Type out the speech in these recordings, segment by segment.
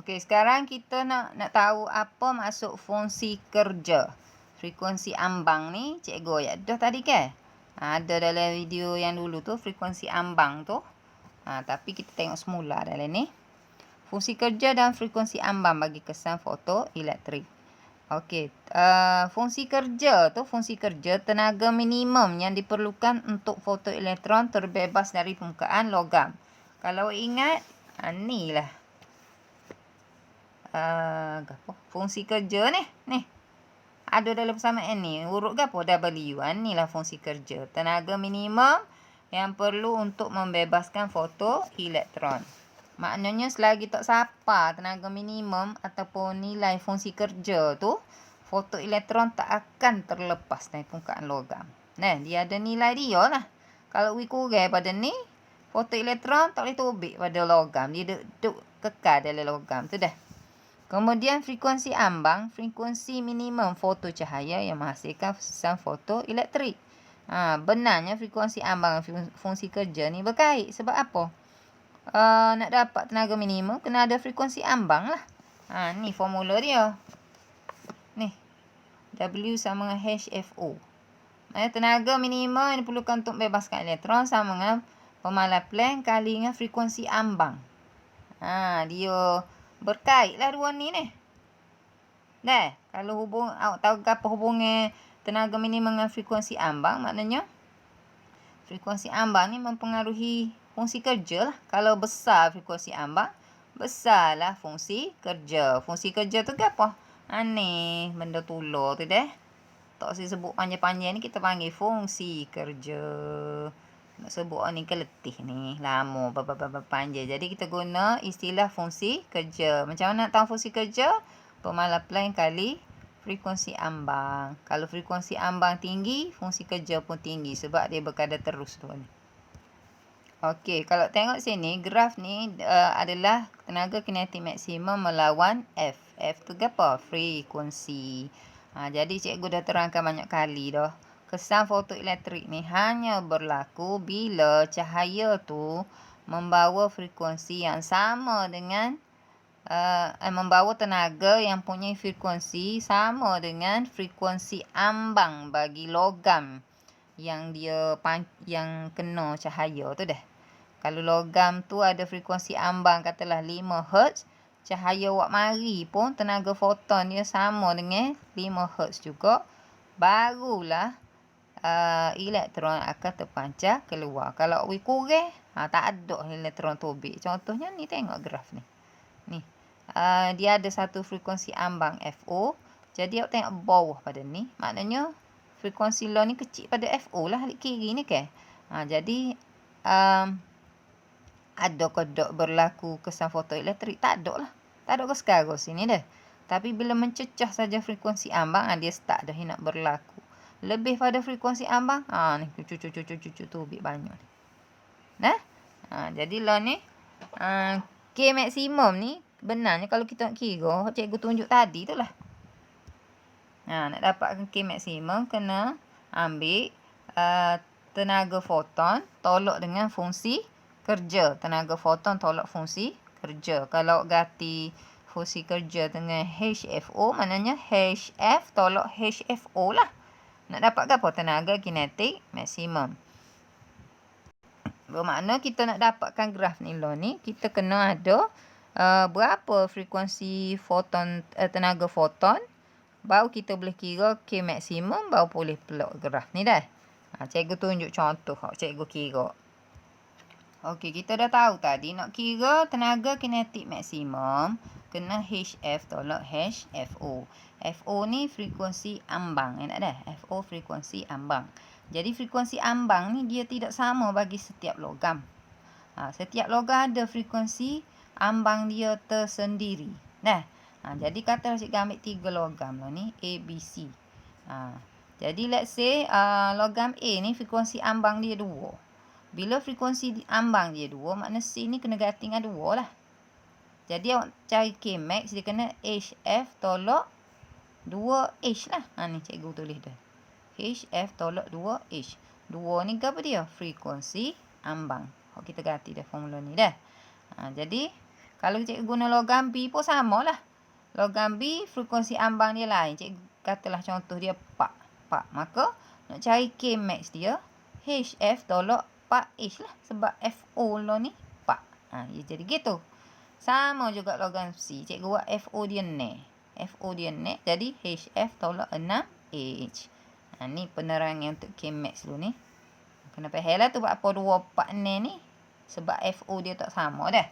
Okey, sekarang kita nak tahu apa maksud fungsi kerja. Frekuensi ambang ni cikgu ayat dah tadi ke? Ada dalam video yang dulu tu frekuensi ambang tu. Tapi kita tengok semula dalam ni. Fungsi kerja dan frekuensi ambang bagi kesan fotoelektrik. Okey, fungsi kerja tenaga minimum yang diperlukan untuk fotoelektron terbebas dari permukaan logam. Kalau ingat, ni lah. Fungsi kerja ni. Ada dalam persamaan ni. Huruf gapo? W. Ni lah fungsi kerja. Tenaga minimum yang perlu untuk membebaskan fotoelektron. Maknanya selagi tak sapa tenaga minimum ataupun nilai fungsi kerja tu, fotoelektron tak akan terlepas dari permukaan logam. Nah, dia ada nilai dia lah. Kalau kurang pada ni, fotoelektron tak boleh tobik pada logam. Dia duduk kekal dalam logam tu dah. Kemudian frekuensi ambang, frekuensi minimum foto cahaya yang menghasilkan kesan fotoelektrik. Benarnya frekuensi ambang dan fungsi kerja ni berkait. Sebab apa? Nak dapat tenaga minimum, kena ada frekuensi ambang lah. Ni formula dia. Ni. W sama dengan HFO. Tenaga minimum yang diperlukan untuk bebaskan elektron sama dengan pemalan Planck kali dengan frekuensi ambang. Dia berkait lah dua ni. Dah, kalau awak tahu apa hubungan tenaga minimum dengan frekuensi ambang, maknanya frekuensi ambang ni mempengaruhi fungsi kerja lah. Kalau besar frekuensi ambang, besarlah fungsi kerja. Fungsi kerja tu apa? Ni benda tular tu dah. Tak usah sebut panjang-panjang ni, kita panggil fungsi kerja. Nak sebut ni keletih ni. Lama panjang. Jadi kita guna istilah fungsi kerja. Macam mana nak tahu fungsi kerja? Pemalan Planck kali frekuensi ambang. Kalau frekuensi ambang tinggi, fungsi kerja pun tinggi. Sebab dia berkadar terus tu ni. Okey, kalau tengok sini, graf ni adalah tenaga kinetik maksimum melawan F. F tu apa? Frekuensi. Jadi cikgu dah terangkan banyak kali dah. Kesan fotoelektrik ni hanya berlaku bila cahaya tu membawa frekuensi yang sama dengan membawa tenaga yang punya frekuensi sama dengan frekuensi ambang bagi logam yang yang kena cahaya tu dah. Kalau logam tu ada frekuensi ambang katalah 5 Hz, cahaya wak mari pun tenaga foton dia sama dengan 5 Hz juga, barulah elektron akan terpancar keluar. Kalau kurang, tak ada elektron tobik. Contohnya ni, tengok graf ni. Ni. Dia ada satu frekuensi ambang FO. Jadi awak tengok bawah pada ni. Maknanya frekuensi low ni kecil pada FO lah. Di kiri ni ke. Jadi ada kodok berlaku kesan fotoelektrik? Tak ada lah. Tak ada ke sekarang sini dah. Tapi bila mencecah saja frekuensi ambang, dia start dah nak berlaku. Lebih pada frekuensi ambang, ni cucu tubik banyak ni. Jadi lah ni K maksimum ni benarnya kalau kita nak kira, cikgu tunjuk tadi tu lah. Nak dapatkan K maksimum kena ambil tenaga foton tolak dengan fungsi kerja. Tenaga foton tolak fungsi kerja. Kalau ganti fungsi kerja dengan HFO, maknanya HF tolak HFO lah. Nak dapat apa? Tenaga kinetik maksimum. Bermakna kita nak dapatkan graf ni lah ni, kita kena ada berapa frekuensi foton, tenaga foton, baru kita boleh kira K maksimum, baru boleh plot graf ni dah. Cikgu tunjuk contoh cikgu kira. Okey, kita dah tahu tadi nak kira tenaga kinetik maksimum kena HF tolak HFO. FO ni frekuensi ambang. Enak dah? FO frekuensi ambang. Jadi frekuensi ambang ni dia tidak sama bagi setiap logam. Setiap logam ada frekuensi ambang dia tersendiri. Jadi katalah cikgu ambil 3 logam lah ni, A, B, C. Jadi let's say logam A ni frekuensi ambang dia 2. Bila frekuensi ambang dia 2, makna C ni kena ganti dengan 2 lah. Jadi awak cari K max, dia kena HF tolak 2H lah. Ni cikgu tulis dah. HF tolak 2H. 2 ni apa dia? Frekuensi ambang. Kita ganti dah formula ni dah. Jadi Kalau cikgu guna logam B pun sama lah. Logam B frekuensi ambang dia lain. Cikgu katalah contoh dia pak. Maka nak cari K max dia HF tolak pak H lah. Sebab FO lo ni pak. Dia jadi gitu. Sama juga logam C. Cikgu buat FO dia ne. Jadi HF tolak 6H. Ni penerangan untuk K max dulu ni. Kena faham lah tu buat apa 2 4 ni. Sebab FO dia tak sama dah.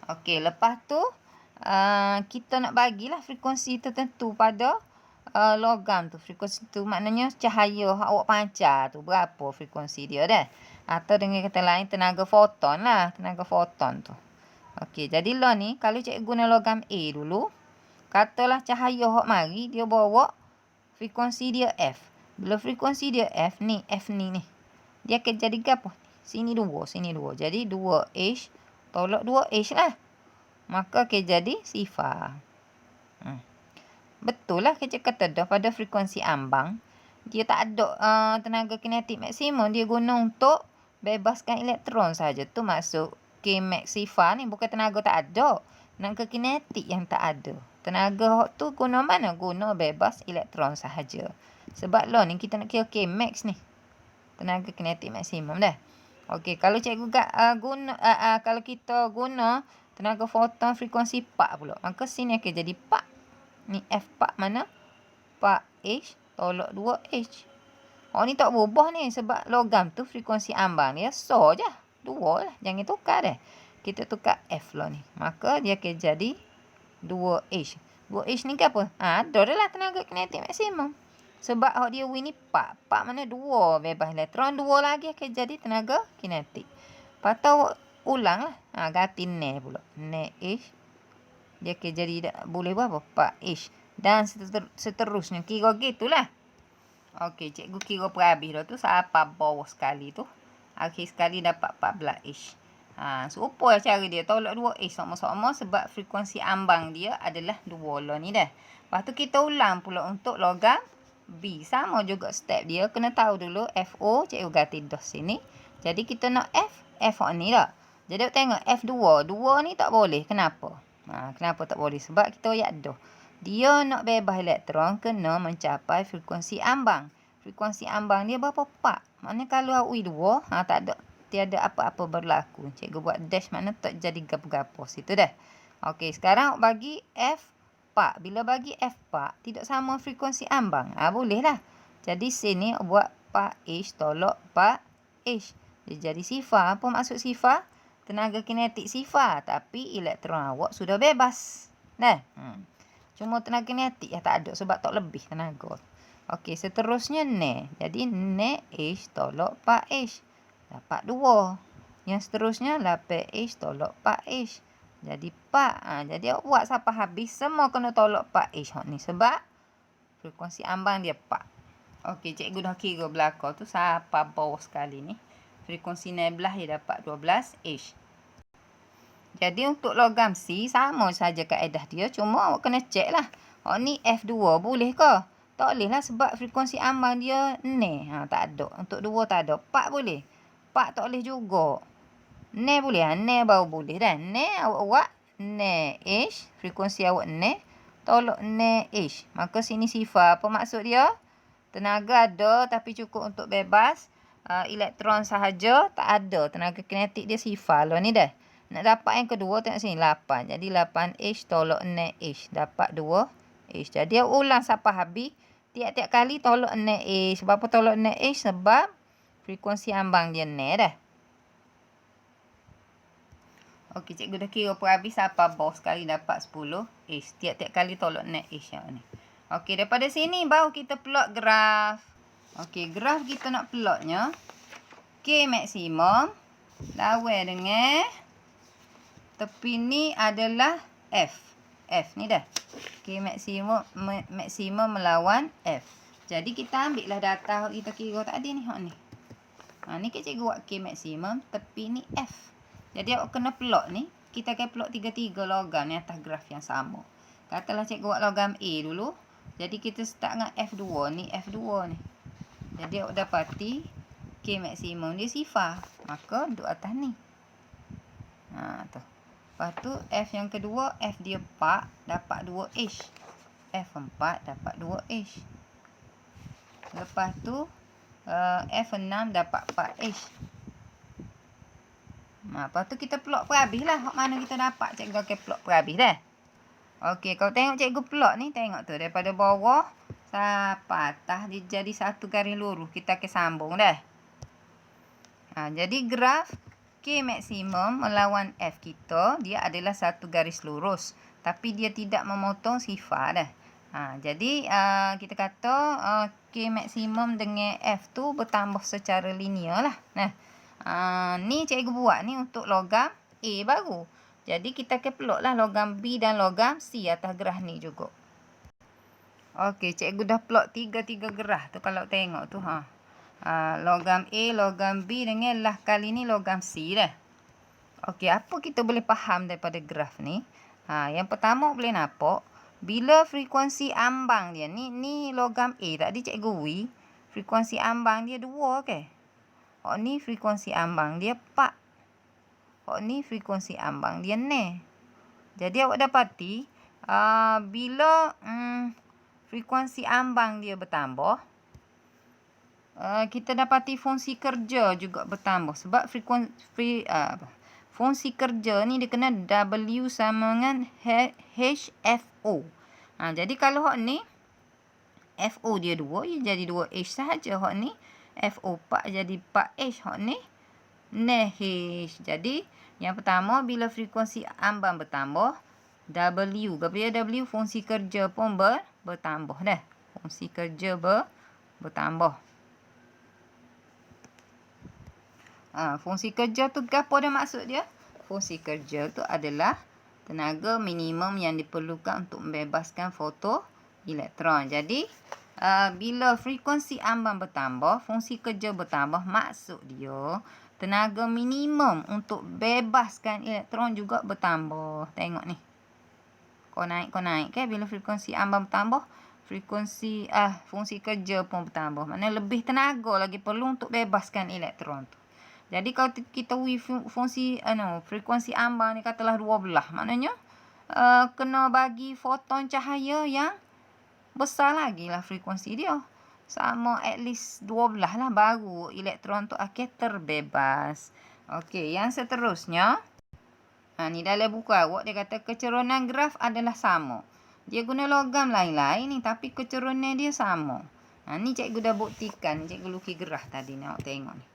Okey, lepas tu kita nak bagilah frekuensi tertentu pada logam tu. Frekuensi tu maknanya cahaya awak pancar tu berapa frekuensi dia dah. Atau dengan kata lain tenaga foton lah. Tenaga foton tu. Okey, jadi lah ni kalau cikgu guna logam A dulu. Katalah cahaya hok mari dia bawa frekuensi dia F. Bila frekuensi dia F ni. Dia akan jadi apa? Sini 2. Jadi 2H tolak 2H lah. Maka akan jadi sifar. Betul lah kita kata dah pada frekuensi ambang. Dia tak ada tenaga kinetik maksimum. Dia guna untuk bebaskan elektron saja. Tu maksud K max sifar ni bukan tenaga tak ada. Tenaga kinetik yang tak ada. Tenaga tu guna mana? Guna bebas elektron sahaja. Sebab lah ni kita nak kira K max ni. Tenaga kinetik maksimum dah. Okey, kalau cikgu kalau kita guna tenaga foton frekuensi pak pula. Maka sini akan jadi pak. Ni F pak mana? Pak H tolak 2H. Ni tak berubah ni sebab logam tu frekuensi ambang dia so je. 2 lah. Jangan tukar dah. Kita tukar F lah ni. Maka dia akan jadi 2H. 2H ni ke apa? Ada dah lah tenaga kinetik maksimum. Sebab hak dia ni pak. Pak mana 2 bebas elektron. 2 lagi akan jadi tenaga kinetik. Lepas tu ulang lah. Ganti ne pula. Ne H. Dia akan jadi boleh berapa? Pak H. Dan seterusnya. Kira gitulah. Okey, cikgu kira perhabis dah tu. Sampai bawah sekali tu. Akhir sekali dapat 14H. Serupa cara dia. Tolak 2H sama-sama sebab frekuensi ambang dia adalah 2 lah ni dah. Lepas tu kita ulang pula untuk logam B. Sama juga step dia. Kena tahu dulu FO. Cikgu ganti dos sini. Jadi kita nak F ni tak. Jadi tengok F2. 2 ni tak boleh. Kenapa? Kenapa tak boleh? Sebab kita ayat dos. Dia nak bebas elektron kena mencapai frekuensi ambang. Frekuensi ambang dia berapa? 4. Maknanya kalau UI 2. Tak ada. Tiada apa-apa berlaku. Cikgu buat dash makna tak jadi gapo-gapo. Situ dah. Okey, sekarang bagi F pak. Bila bagi F pak, tidak sama frekuensi ambang. Boleh lah. Jadi sini buat pak H tolak pak H. Dia jadi sifar. Apa maksud sifar? Tenaga kinetik sifar. Tapi elektron awak sudah bebas. Dah. Cuma tenaga kinetik tak ada. Sebab tak lebih tenaga. Okey, seterusnya ne. Jadi ne H tolak pak H. Dapat 2. Yang seterusnya 8H tolak pak H. Jadi pak. Jadi awak buat sampai habis. Semua kena tolak pak H ni. Sebab frekuensi ambang dia pak. Okey, cikgu dah kira belakang tu sampai bawah sekali ni. Frekuensi 16 dia dapat 12H. Jadi untuk logam C sama saja kaedah dia. Cuma awak kena cek lah. Ni F2 boleh ke? Tak boleh lah sebab frekuensi ambang dia ne. Tak ada. Untuk 2 tak ada. Pak boleh. Pak tak boleh juga. Ne boleh. Ne baru boleh dah. Ne awak buat. Ne H. Frekuensi awak ne. Tolak ne H. Maka sini sifar. Apa maksud dia? Tenaga ada tapi cukup untuk bebas. Elektron sahaja tak ada. Tenaga kinetik dia sifar lah ni dah. Nak dapat yang kedua tengok sini 8. Jadi 8H tolak ne H. Dapat 2H. Jadi ulang sampai habis. Tiap-tiap kali tolak ne H. Sebab apa tolak ne H? Sebab frekuensi ambang dia ne dah. Okey, cikgu dah kira pun habis sampai bawah sekali dapat 10H. Tiap-tiap kali tolak ne H yang ni. Okey, daripada sini baru kita plot graf. Okey, graf kita nak plotnya. K maksimum lawan dengan tepi ni adalah F. F ni dah. K maksimum melawan F. Jadi kita ambil lah data kita kira tadi ni. Ni. Ni cikgu buat K maksimum. Tepi ni F. Jadi awak kena plot ni. Kita akan plot 3-3 logam ni atas graf yang sama. Katalah cikgu buat logam A dulu. Jadi kita start dengan F2. Ni F2 ni. Jadi awak dapati K maksimum dia sifar. Maka duduk atas ni. Tu. Lepas tu F yang kedua, F dia 4, dapat 2H. F4 dapat 2H. Lepas tu F6 dapat 4H. Lepas tu kita plot per habis lah. Hak mana kita dapat, cikgu akan plot per habis dah. Okey, kalau tengok cikgu plot ni, tengok tu daripada bawah sampai atas dia jadi satu garis lurus. Kita akan sambung dah. Jadi graf K maksimum melawan F kita, dia adalah satu garis lurus. Tapi dia tidak memotong sifar dah. Jadi kita kata K maksimum dengan F tu bertambah secara linear lah. Ni cikgu buat ni untuk logam A baru. Jadi kita akan plot lah logam B dan logam C atas graf ni juga. Okey, cikgu dah plot tiga graf tu kalau tengok tu. Logam A, logam B dengan lah kali ni logam C dah. Okey, apa kita boleh faham daripada graf ni? Yang pertama boleh nampak bila frekuensi ambang dia ni logam A tadi cikgu wi, frekuensi ambang dia 2 ke? Ni frekuensi ambang dia 4. Ni frekuensi ambang dia 0. Jadi awak dapati bila frekuensi ambang dia bertambah, kita dapati fungsi kerja juga bertambah. Sebab fungsi kerja ni dia kena W sama dengan HFO. Jadi kalau hak ni FO dia 2, dia jadi 2H sahaja. Hak ni FO 4 jadi 4H. Hak ni H. Jadi yang pertama bila frekuensi ambang bertambah, W. W fungsi kerja pun bertambah dah. Fungsi kerja bertambah. Fungsi kerja tu apa dah maksud dia? Fungsi kerja tu adalah tenaga minimum yang diperlukan untuk membebaskan foton elektron. Jadi bila frekuensi ambang bertambah, fungsi kerja bertambah, maksud dia tenaga minimum untuk bebaskan elektron juga bertambah. Tengok ni. Kau naik ke bila frekuensi ambang bertambah, frekuensi fungsi kerja pun bertambah. Maknanya lebih tenaga lagi perlu untuk bebaskan elektron tu. Jadi kalau kita frekuensi ambang ni katalah 12, maknanya kena bagi foton cahaya yang besar lagi lah frekuensi dia. Sama at least 12 lah baru elektron tu akan terbebas. Okey, yang seterusnya. Ni dalam buku awak dia kata kecerunan graf adalah sama. Dia guna logam lain-lain ni tapi kecerunan dia sama. Ni cikgu dah buktikan. Cikgu lukis graf tadi ni. Awak tengok ni.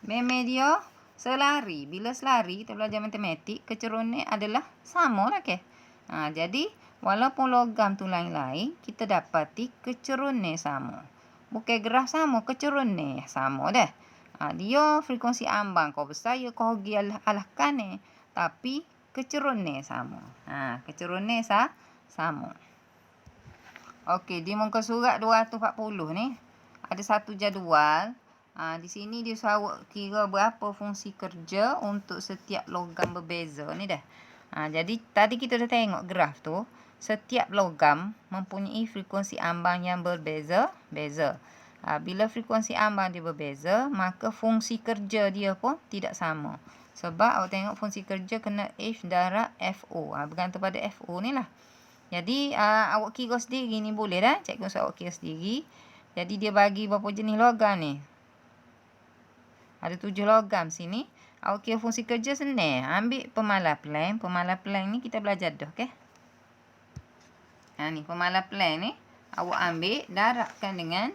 Memang dia selari. Bila selari kita belajar matematik, kecerunan adalah sama lah ke. Jadi walaupun logam tu lain-lain, kita dapati kecerunan sama. Bukan graf sama, kecerunan sama dah. Dia frekuensi ambang kau besar, ya kau pergi alah kanan. Tapi kecerunan sama. Kecerunan sama. Okey, di muka surat 240 ni ada satu jadual. Di sini dia suruh awak kira berapa fungsi kerja untuk setiap logam berbeza ni dah. Jadi tadi kita dah tengok graf tu. Setiap logam mempunyai frekuensi ambang yang berbeza. Bila frekuensi ambang dia berbeza, maka fungsi kerja dia pun tidak sama. Sebab awak tengok fungsi kerja kena F darab FO. Bergantung pada FO ni lah. Jadi awak kira sendiri ni boleh dah. Cikgu suruh awak kira sendiri. Jadi dia bagi berapa jenis logam ni. Ada 7 logam sini. Awak kira fungsi kerja senang. Ambil pemalar plan. Pemalar plan ni kita belajar dah, okey? Ni pemalar plan ni. Awak ambil, darabkan dengan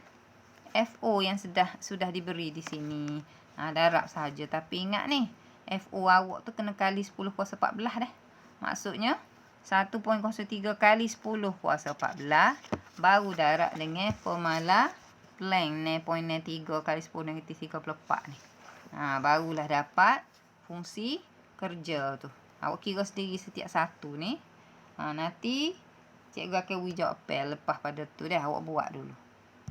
FO yang sudah diberi di sini. Darab saja. Tapi ingat ni. FO awak tu kena kali 10 kuasa 14 dah. Maksudnya 1.03 kali 10 kuasa 14. Baru darab dengan pemalar plan 0.03 kali 10 negatif 34 ni. Barulah dapat fungsi kerja tu. Awak kira sendiri setiap satu ni. Nanti cikgu akan jawab lepas pada tu dah. Awak buat dulu.